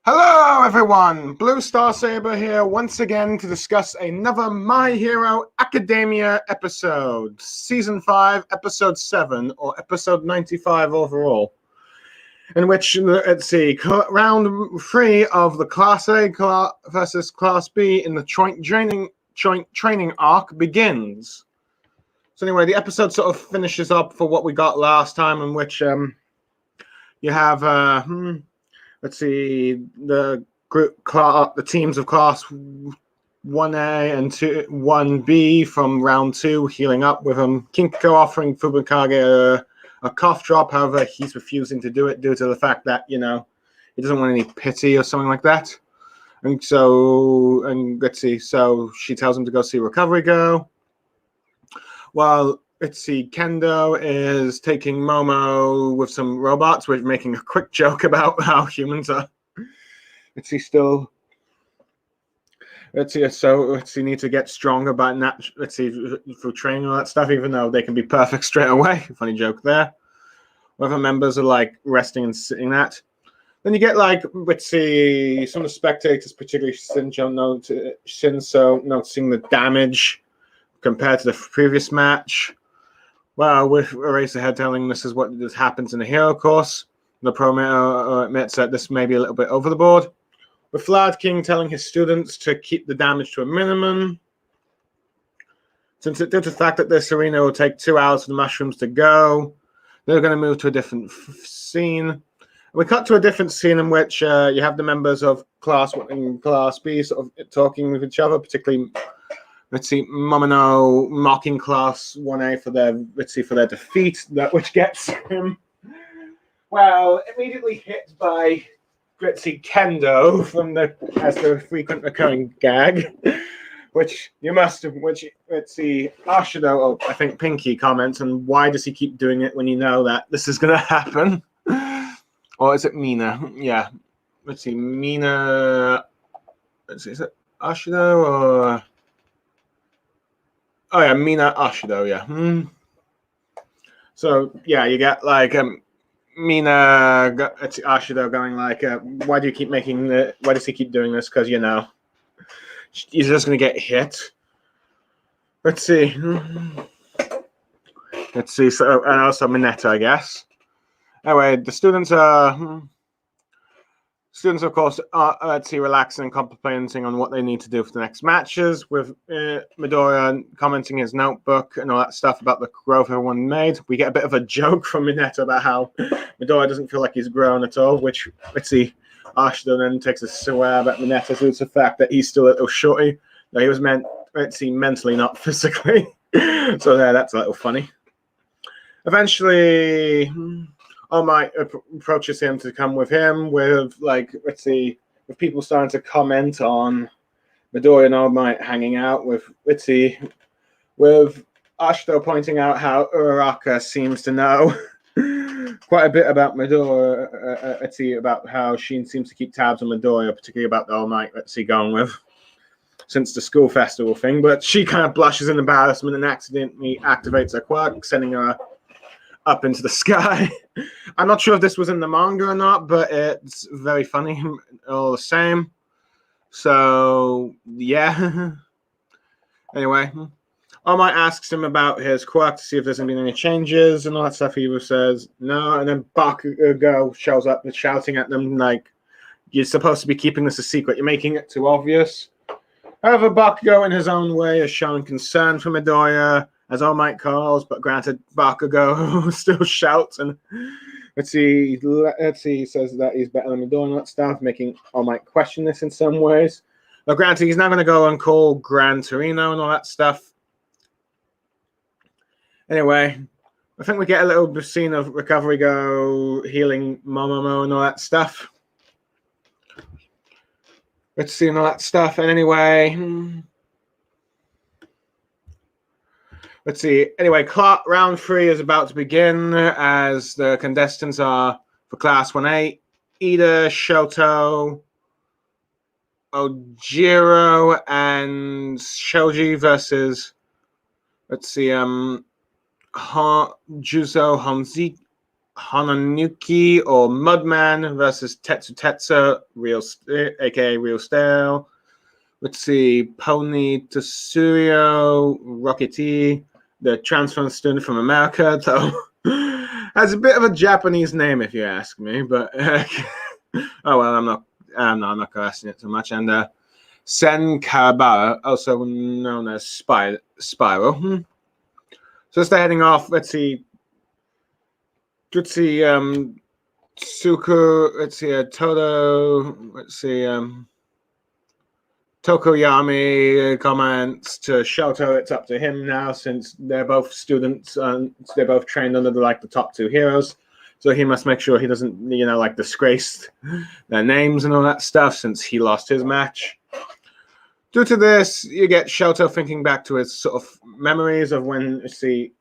Hello everyone, Blue Star Saber here once again to discuss another My Hero Academia episode, Season 5, Episode 7, or Episode 95 overall, in which, let's see, round 3 of the Class A versus Class B in the joint training arc begins. So anyway, the episode sort of finishes up for what we got last time, in which you have... let's see, the teams of Class 1A and 1B from round 2 healing up with Kinko offering Fumikage a cough drop. However, he's refusing to do it due to the fact that, he doesn't want any pity or something like that. And let's see, so she tells him to go see Recovery Girl. Well, let's see, Kendo is taking Momo with some robots. We're making a quick joke about how humans are. Let's see, need to get stronger by through training and all that stuff, even though they can be perfect straight away. Funny joke there. Whether members are resting and sitting that. Then you get let's see, some of the spectators, particularly Shinso, noticing the damage compared to the previous match. Well, with Eraserhead telling this is what happens in the hero course, the promo admits that this may be a little bit over the board. With Vlad King telling his students to keep the damage to a minimum. Since due to the fact that this arena will take 2 hours for the mushrooms to go, they're going to move to a different scene. We cut to a different scene in which you have the members of Class 1 and Class B sort of talking with each other, particularly... Let's see, Momono mocking Class 1A for their defeat, which gets him, immediately hit by, Kendo as the frequent recurring gag, Ashido, I think Pinky comments, and why does he keep doing it when you know that this is going to happen? Or is it Mina? Yeah. Let's see, Mina, is it Ashido or... Oh yeah, Mina Ashido, yeah. So yeah, you get Mina Ashido going why do you keep why does he keep doing this? Because he's just gonna get hit. Let's see. So and also Mineta, I guess. Anyway, the students are. Students, of course, are relaxing and contemplating on what they need to do for the next matches, with Midoriya commenting his notebook and all that stuff about the growth everyone made. We get a bit of a joke from Mineta about how Midoriya doesn't feel like he's grown at all, which, Ashido then takes a swab at Mineta due to the fact that he's still a little shorty. No, he was mentally, not physically. So yeah, that's a little funny. Eventually... All Might approaches him to come with him with with people starting to comment on Midoriya and All Might hanging out with Ashido pointing out how Uraraka seems to know quite a bit about Midoriya, about how she seems to keep tabs on Midoriya, particularly about the All Might going with since the school festival thing, but she kind of blushes in embarrassment and accidentally activates her quirk, sending her up into the sky. I'm not sure if this was in the manga or not, but it's very funny all the same. So, yeah. Anyway, All Might asks him about his quirk to see if there's been any changes and all that stuff. He says no, and then Bakugo shows up and shouting at them you're supposed to be keeping this a secret. You're making it too obvious. However, Bakugo in his own way has shown concern for Midoriya, as All Might calls, but granted, Bakugo still shouts and he says that he's better than Midoriya and that stuff, making All Might question this in some ways. But granted, he's not going to go and call Gran Torino and all that stuff. Anyway, I think we get a little scene of Recovery Go healing Momomo and all that stuff. And anyway... Anyway, round 3 is about to begin as the contestants are for Class 1A, Ida, Shoto, Ojiro, and Shoji versus, Juzo Hononuki or Mudman versus Tetsu Tetsu, aka Real Stale. Let's see, Pony Tsuyo, Rockety, the transfer student from America, though has a bit of a Japanese name if you ask me, but oh well, I'm not cursing it so much. And Sen Karabara, also known as Spiral. So they're heading off. Let's see, Suku, let's see, Todo, let's see, Tokoyami comments to Shoto, it's up to him now since they're both students and they're both trained under the top two heroes. So he must make sure he doesn't, disgrace their names and all that stuff since he lost his match. Due to this, you get Shoto thinking back to his sort of memories of when, let's see,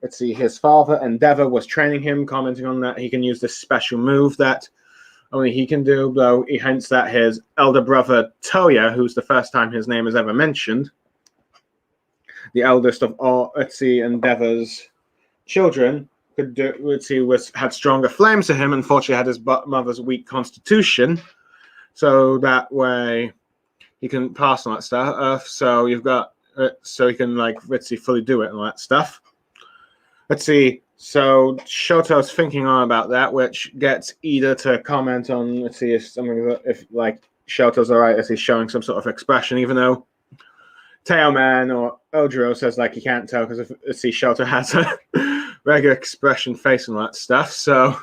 his father Endeavor was training him, commenting on that he can use this special move that only he can do, though he hints that his elder brother Toya, who's the first time his name is ever mentioned, the eldest of all, Endeavor's children, could do, had stronger flames to him. Unfortunately, had his mother's weak constitution, so that way he can pass on that stuff. So you've got, so he can fully do it and all that stuff. Let's see. So Shoto's thinking on about that, which gets Ida to comment on, if Shoto's all right, as he's showing some sort of expression, even though Tailman or Ojiro says he can't tell because Shoto has a regular expression face and all that stuff. So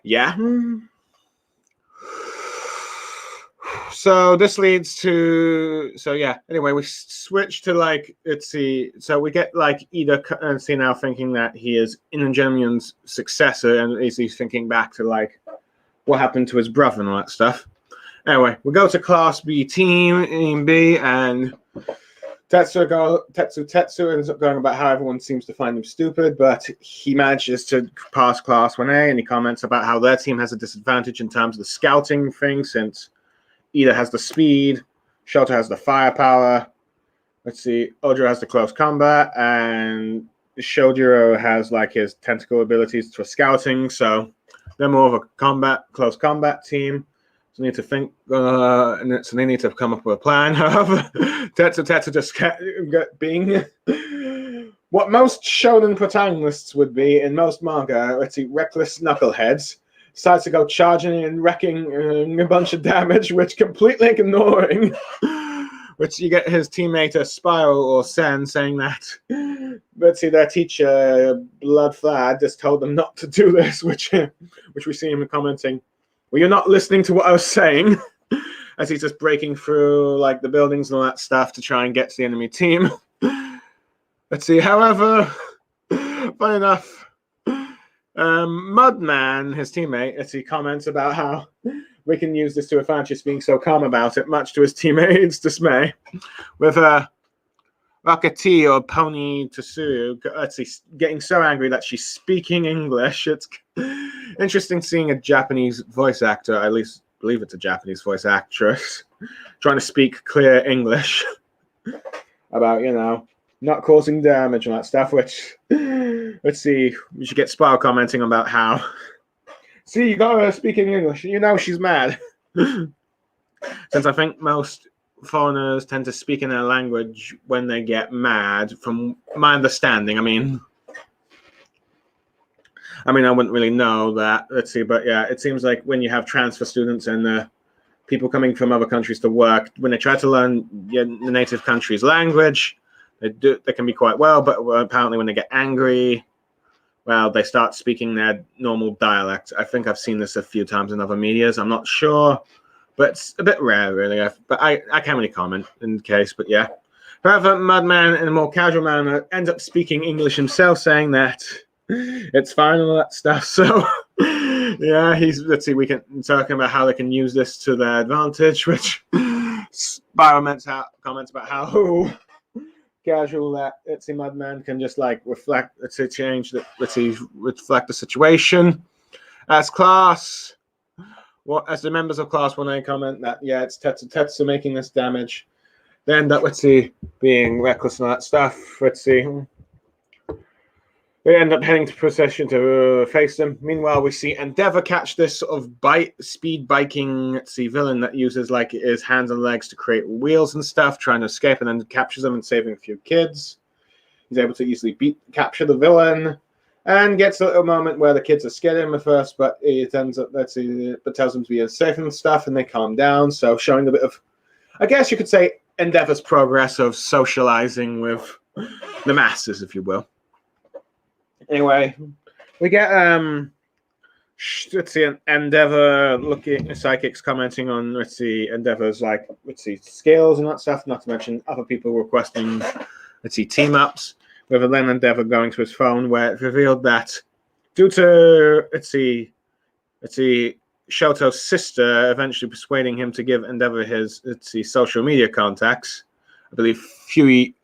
yeah. So this leads to, anyway, we switch to so we get Ida now thinking that he is Inujin's successor, and he's thinking back to what happened to his brother and all that stuff. Anyway, we go to Class B Team B, and Tetsu ends up going about how everyone seems to find him stupid, but he manages to pass Class 1A, and he comments about how their team has a disadvantage in terms of the scouting thing, since Ida has the speed, Shoto has the firepower, Ojiro has the close combat, and Shojiro has his tentacle abilities for scouting, so they're more of a close combat team. So they need to think, so they need to come up with a plan. However, Tetsu just being what most shonen protagonists would be in most manga, reckless knuckleheads, decides to go charging and wrecking a bunch of damage, which completely ignoring, which you get his teammate Spiral or Sen saying that, their teacher Bloodflad just told them not to do this, which we see him commenting, well, you're not listening to what I was saying, as he's just breaking through the buildings and all that stuff to try and get to the enemy team. However, funny enough, Mudman, his teammate, he comments about how we can use this to advantage, being so calm about it, much to his teammates' dismay. With Rockety or Pony Tsuyu, getting so angry that she's speaking English. It's interesting seeing a Japanese voice actor, I at least believe it's a Japanese voice actress, trying to speak clear English about, not causing damage and that stuff, which, we should get Spiral commenting about how, see, you got her speaking English, she's mad. Since I think most foreigners tend to speak in their language when they get mad, from my understanding. I wouldn't really know that. But yeah, it seems like when you have transfer students and people coming from other countries to work, when they try to learn the native country's language, they can be quite well, but apparently when they get angry, well, they start speaking their normal dialect. I think I've seen this a few times in other medias. I'm not sure, but it's a bit rare, really. But I can't really comment in the case, but yeah. However, Mudman, in a more casual manner, ends up speaking English himself, saying that it's fine and all that stuff. So, yeah, we can talk about how they can use this to their advantage, which Spiral comments about how casual that Mudman can just reflect, change that, reflect the situation. As the members of Class 1A comment that, yeah, it's Tetsu making this damage, they end up, being reckless and all that stuff. They end up heading to procession to face them. Meanwhile, we see Endeavor catch this sort of speed biking villain that uses like his hands and legs to create wheels and stuff, trying to escape, and then captures them and saving a few kids. He's able to easily capture the villain, and gets a little moment where the kids are scared of him at first, but it ends up but tells them to be safe and stuff, and they calm down. So showing a bit of, I guess you could say, Endeavor's progress of socializing with the masses, if you will. Anyway, we get let's see, Endeavor looking psychics commenting on Endeavor's skills and that stuff. Not to mention other people requesting team ups. With then Endeavor going to his phone, where it revealed that due to Shoto's sister eventually persuading him to give Endeavor his social media contacts, I believe Fuyuyami.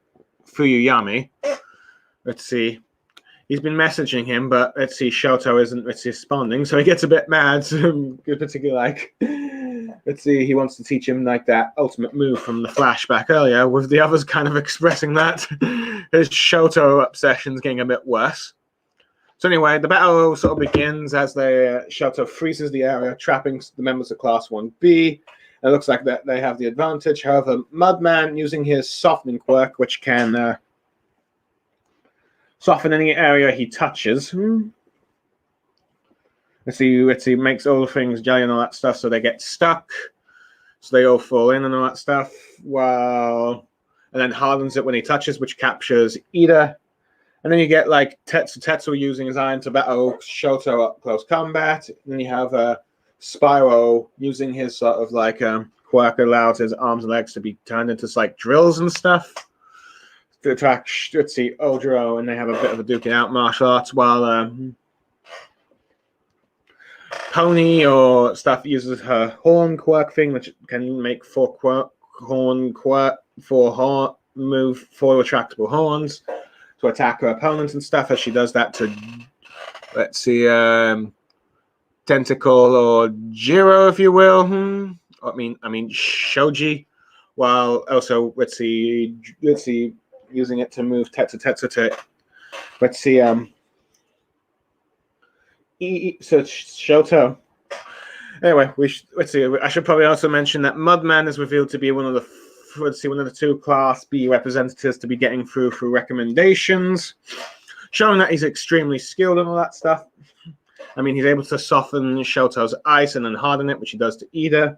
He's been messaging him, but Shoto isn't responding, so he gets a bit mad. Particularly he wants to teach him that ultimate move from the flashback earlier, with the others kind of expressing that his Shoto obsession's getting a bit worse. So anyway, the battle sort of begins as Shoto freezes the area, trapping the members of Class 1B. It looks like that they have the advantage. However, Mudman, using his softening quirk, which can soften any area he touches. Makes all the things jelly and all that stuff, so they get stuck. So they all fall in and all that stuff. And then hardens it when he touches, which captures Ida. And then you get Tetsuo using his iron to battle Shoto up close combat. And then you have Spyro using his sort of quirk, allows his arms and legs to be turned into drills and stuff to attack Ojiro, and they have a bit of a duking out martial arts, while Pony or stuff uses her horn quirk thing, which can make four retractable horns to attack her opponents and stuff. As she does that to Tentacle or Jiro, if you will. I mean Shoji, while also using it to move Tetsu to Shoto. Anyway, I should probably also mention that Mudman is revealed to be one of the two Class B representatives to be getting through recommendations, showing that he's extremely skilled and all that stuff. I mean, he's able to soften Shoto's ice and then harden it, which he does to Ida.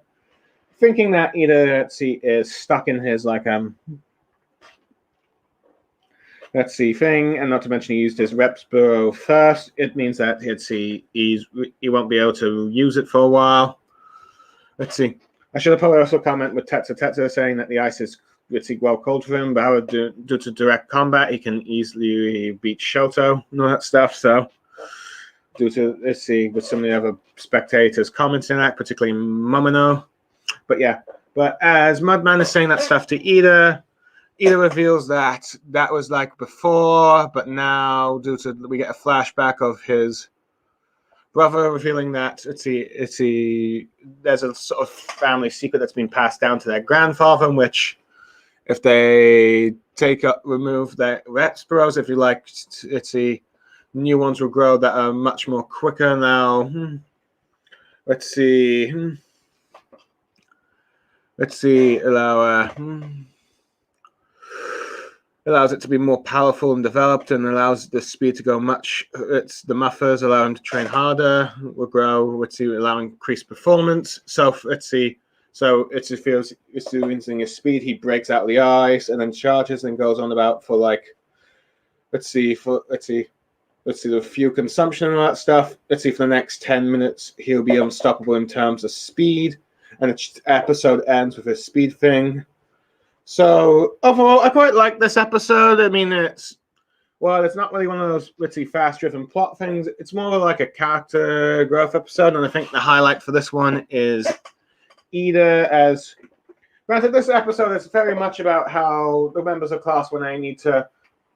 Thinking that Ida is stuck in his thing, and not to mention he used his reps bureau first. It means that he won't be able to use it for a while. I should have probably also comment with Tetsu saying that the ice is well cold for him, but however, due to direct combat, he can easily beat Shoto and all that stuff. So, due to with some of the other spectators commenting that, particularly Momono. But as Mudman is saying that stuff to Ida reveals that was before, but now we get a flashback of his brother revealing that there's a sort of family secret that's been passed down to their grandfather, in which if they remove their reps bureaus, if you like, new ones will grow that are much more quicker now. Allows it to be more powerful and developed, and allows the speed to go much. The muffers allow him to train harder, will grow, allow increased performance. So feels using his speed, he breaks out of the ice and then charges and goes on about for the fuel consumption and all that stuff. For the next 10 minutes, he'll be unstoppable in terms of speed, and the episode ends with his speed thing. So overall, I quite like this episode. I mean, it's not really one of those fast-driven plot things. It's more like a character growth episode, and I think the highlight for this one is Ida. As granted, this episode is very much about how the members of Class 1A need to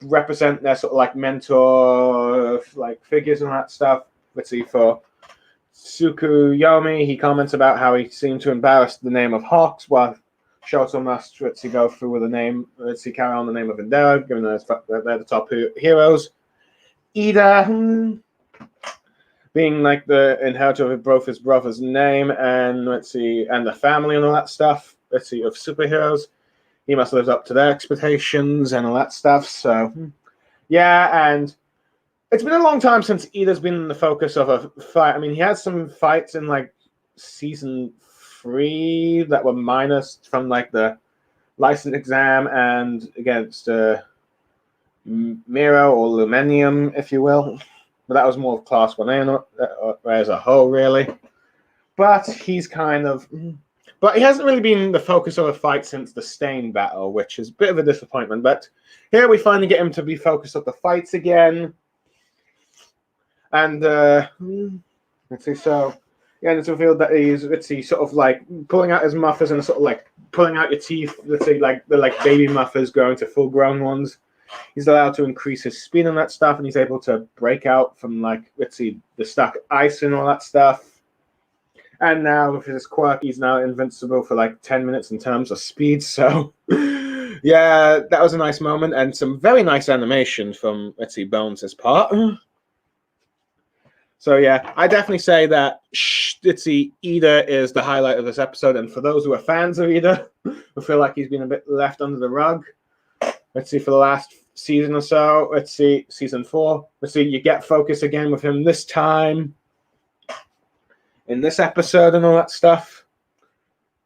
represent their sort of mentor figures and that stuff. For Tsukuyomi, he comments about how he seemed to embarrass the name of Hawks, while Shoto must go through with the name, carry on the name of Endeavor, given that they're the top heroes. Ida being like the inheritor of both his brother's name and and the family and all that stuff. Of superheroes. He must live up to their expectations and all that stuff. So yeah, and it's been a long time since Ida's been the focus of a fight. I mean, he had some fights in like season 3 that were minus from like the license exam and against Miro or Luminium, if you will. But that was more of Class 1A as a whole, really. But he's kind of... But he hasn't really been the focus of a fight since the Stain battle, which is a bit of a disappointment. But here we finally get him to be focused on the fights again. And let's see, so yeah, it's revealed that he's sort of like pulling out his muffers and sort of like pulling out your teeth. Let's say like the like baby muffers growing to full grown ones. He's allowed to increase his speed and that stuff, and he's able to break out from like the stuck ice and all that stuff. And now with his quirk, he's now invincible for like 10 minutes in terms of speed. So yeah, that was a nice moment and some very nice animation from Bones' part. So yeah, I definitely say that Ida is the highlight of this episode. And for those who are fans of Ida, who feel like he's been a bit left under the rug, for the last season or so, season 4, you get focus again with him this time in this episode and all that stuff.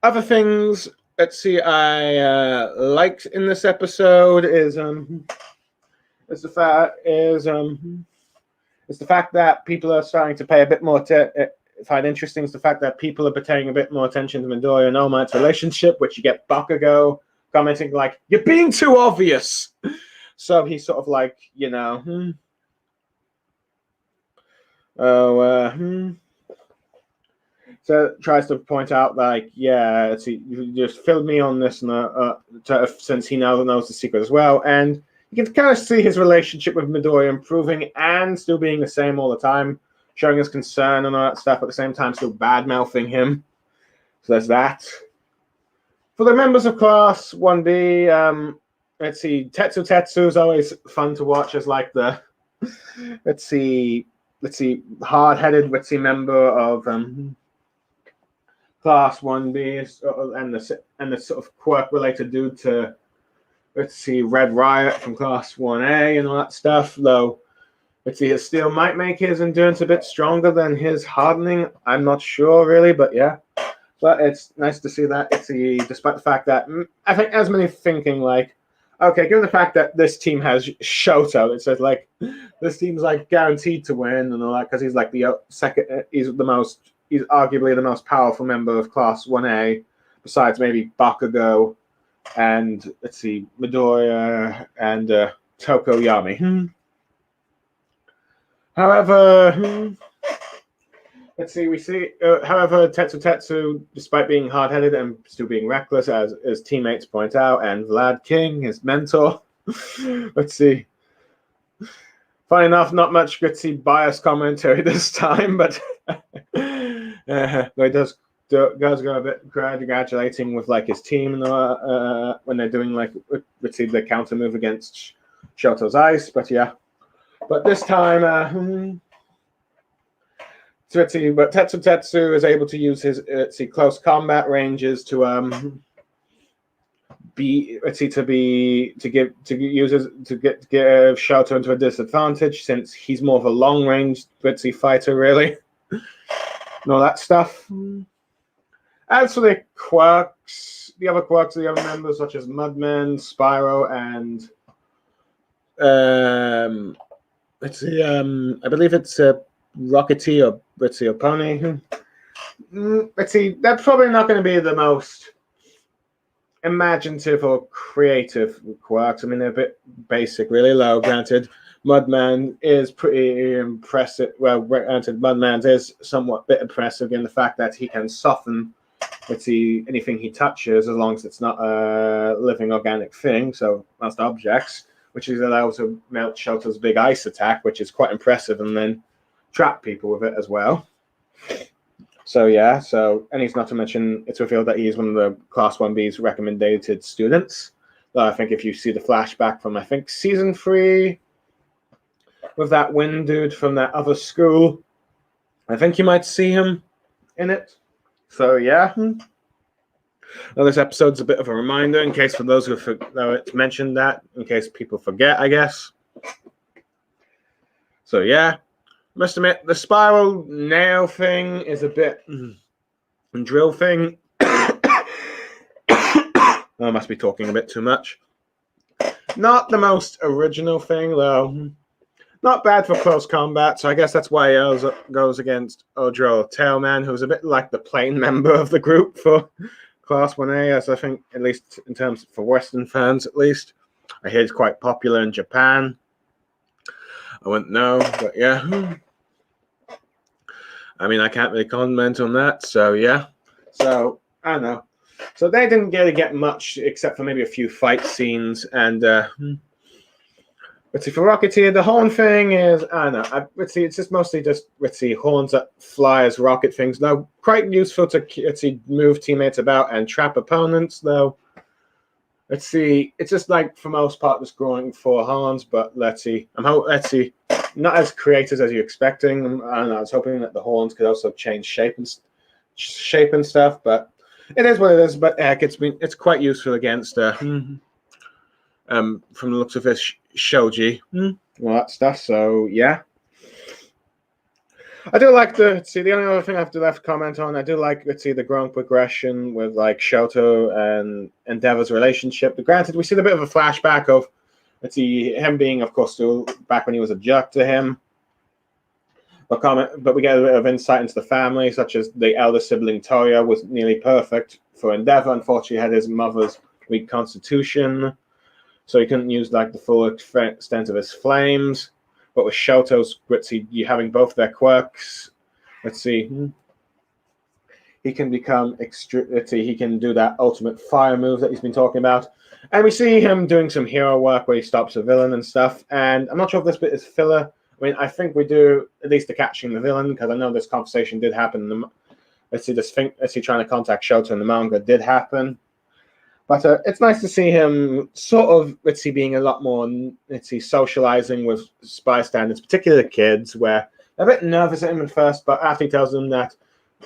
Other things, I liked in this episode is the fact that people are starting to pay a bit more find interesting is the fact that people are paying a bit more attention to Midoriya and All Might's relationship, which you get Bakugo commenting like, "You're being too obvious." So he's sort of like, So tries to point out like, yeah, you just filled me on this, since he now knows the secret as well, and you can kind of see his relationship with Midoriya improving and still being the same all the time, showing his concern and all that stuff, at the same time still bad-mouthing him. So there's that. For the members of Class 1B, Tetsu is always fun to watch as like the, hard-headed, member of Class 1B, and the sort of quirk-related dude to, Red Riot from Class 1A and all that stuff, though, it still might make his endurance a bit stronger than his hardening. I'm not sure, really, but yeah. But it's nice to see that, despite the fact that, I think as many thinking, like, okay, given the fact that this team has Shoto, it says, like, this team's, like, guaranteed to win and all that, because he's, like, the second, he's arguably the most powerful member of Class 1A, besides maybe Bakugo and, Midoriya and Tokoyami. However, however, Tetsu, despite being hard-headed and still being reckless, as his teammates point out, and Vlad King, his mentor, funny enough, not much bias commentary this time, but he does go a bit congratulating with like his team when they're doing like the counter move against Shoto's ice, but yeah. But this time, Tetsu is able to use his close combat ranges to give Shoto into a disadvantage, since he's more of a long range fighter, really. And all that stuff. As for the quirks, the other members, such as Mudman, Spyro, and I believe it's Rockety or Pony. They're probably not going to be the most imaginative or creative quirks. I mean, they're a bit basic, really low. Granted, Mudman is pretty impressive. Well, granted, Mudman is somewhat bit impressive in the fact that he can soften anything he touches, as long as it's not a living organic thing, so most objects, which is allowed to melt Shoto's big ice attack, which is quite impressive, and then trap people with it as well. So yeah, and he's not to mention, it's revealed that he's one of the Class 1B's recommended students. I think if you see the flashback from, I think, Season 3, with that Wind dude from that other school. I think you might see him in it. So yeah. Well, this episode's a bit of a reminder in case for those who know it's mentioned that, in case people forget, I guess. So yeah, must admit the spiral nail thing is a bit drill thing. I must be talking a bit too much. Not the most original thing though. Not bad for close combat, so I guess that's why he goes against Odro Tailman, who's a bit like the plain member of the group for Class 1A, as I think, at least in terms for Western fans, at least. I hear he's quite popular in Japan. I wouldn't know, but yeah. I mean, I can't really comment on that, so yeah. So, I don't know. So they didn't really get much, except for maybe a few fight scenes, and let's see, for Rocketeer, the horn thing is, I don't know, let's see, it's just mostly just, let's see, horns that fly as rocket things. Now, quite useful to, let's see, move teammates about and trap opponents, though. Let's see, it's just like, for most part, just growing 4 horns, but let's see, let's see, not as creative as you're expecting. I don't know, I was hoping that the horns could also change shape and stuff, but it is what it is. But heck, it's quite useful against, from the looks of this, Shoji, all that stuff. So yeah, I do like the only other thing I have to left comment on. I do like the growing progression with like Shoto and Endeavor's relationship. But granted, we see a bit of a flashback of him being, of course, still back when he was a jerk to him. But we get a bit of insight into the family, such as the elder sibling Toya was nearly perfect for Endeavor. Unfortunately, had his mother's weak constitution, so he couldn't use like the full extent of his flames. But with Shoto's, you having both their quirks, he can become he can do that ultimate fire move that he's been talking about. And we see him doing some hero work where he stops a villain and stuff. And I'm not sure if this bit is filler. I mean, I think we do, at least the catching the villain, because I know this conversation did happen. This thing, trying to contact Shoto in the manga did happen. But it's nice to see him sort of, being a lot more, socializing with bystanders, particularly the kids, where they're a bit nervous at him at first, but after he tells them that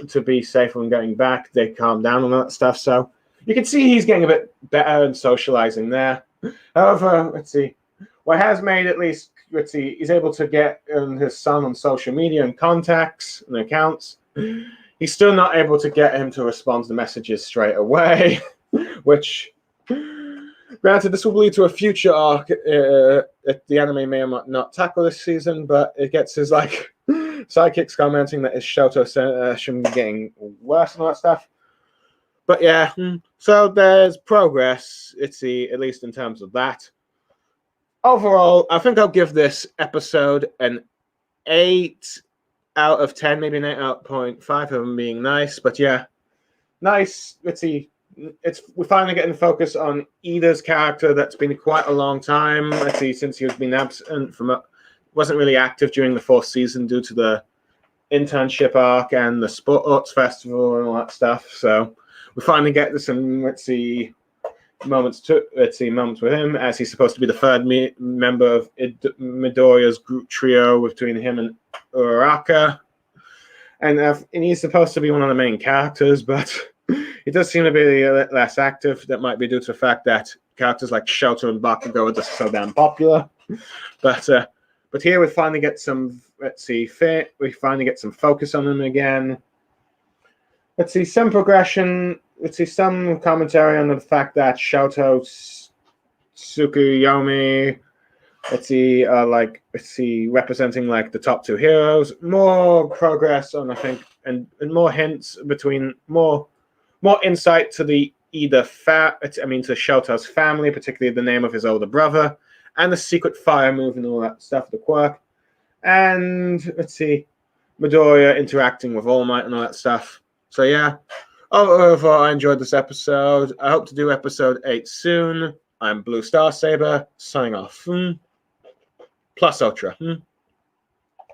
to be safe when getting back, they calm down on that stuff. So you can see he's getting a bit better and socializing there. However, what has made at least, he's able to get his son on social media and contacts and accounts. He's still not able to get him to respond to the messages straight away. Which, granted, this will lead to a future arc. The anime may not tackle this season, but it gets his sidekicks commenting that his Shoto should be getting worse and all that stuff. But yeah, so there's progress. At least in terms of that. Overall, I think I'll give this episode an 8 out of 10, maybe an 8.5 of them being nice. But yeah, nice. We're finally getting focus on Ida's character that's been quite a long time. Since he was been absent wasn't really active during the 4th season due to the internship arc and the Sports Festival and all that stuff. So we finally get some moments with him, as he's supposed to be the 3rd member of Midoriya's group trio between him and Uraraka, and he's supposed to be one of the main characters, but he does seem to be a little less active. That might be due to the fact that characters like Shoto and Bakugo are just so damn popular. But here we finally get some we finally get some focus on him again. Some progression. Some commentary on the fact that Shoto, Tsukuyomi, representing like the top 2 heroes. More progress on, I think, and more hints between more insight to to Shoto's family, particularly the name of his older brother, and the secret fire move and all that stuff, the quirk. And Midoriya interacting with All Might and all that stuff. So yeah. Overall, I enjoyed this episode. I hope to do episode 8 soon. I'm Blue Star Saber, signing off. Plus Ultra.